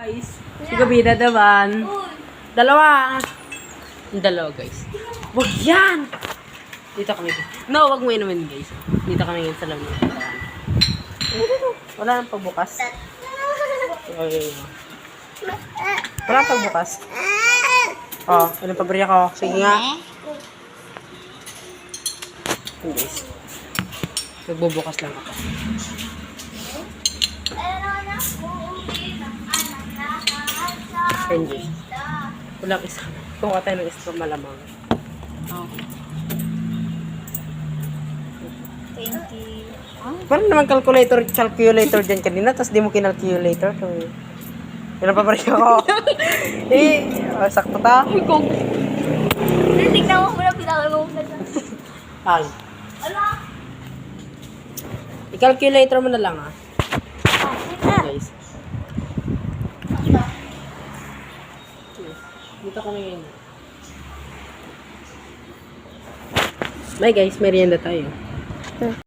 Guys, si Gabida naman. Dalawa. Yung dalawa, guys. Wag yan! Dito kami. No, wag mo inumin, guys. Dito kami ngayon sa lamang. Wala nang pagbukas. Wala nang pagbukas. Oh, anong paborito ko? Sige nga. Yung guys. Nagbubukas lang ako. Ayun guys. Walang isa. Kung tayo ng isa malamang. Oh. 20. Parang naman calculator dyan kanina, tapos di mo kinalculator. So, yun pa rin ako. Sakto ta? Tignan mo muna pinakaw mo na dyan. Ay. Ala! I-calculator mo na lang ah. Guys. Dito kami ngayon. Bye guys, merienda tayo.